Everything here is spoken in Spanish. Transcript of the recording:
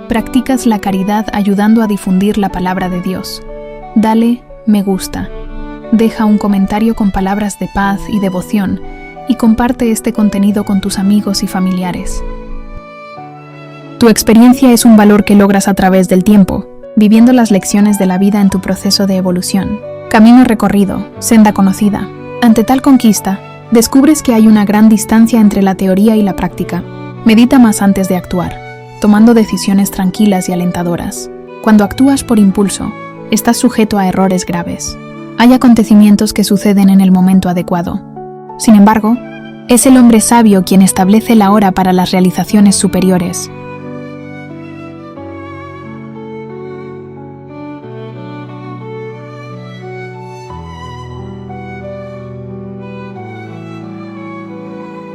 Practicas la caridad ayudando a difundir la palabra de Dios. Dale me gusta. Deja un comentario con palabras de paz y devoción y comparte este contenido con tus amigos y familiares. Tu experiencia es un valor que logras a través del tiempo, viviendo las lecciones de la vida en tu proceso de evolución. Camino recorrido, senda conocida. Ante tal conquista, descubres que hay una gran distancia entre la teoría y la práctica. Medita más antes de actuar, tomando decisiones tranquilas y alentadoras. Cuando actúas por impulso, estás sujeto a errores graves. Hay acontecimientos que suceden en el momento adecuado. Sin embargo, es el hombre sabio quien establece la hora para las realizaciones superiores.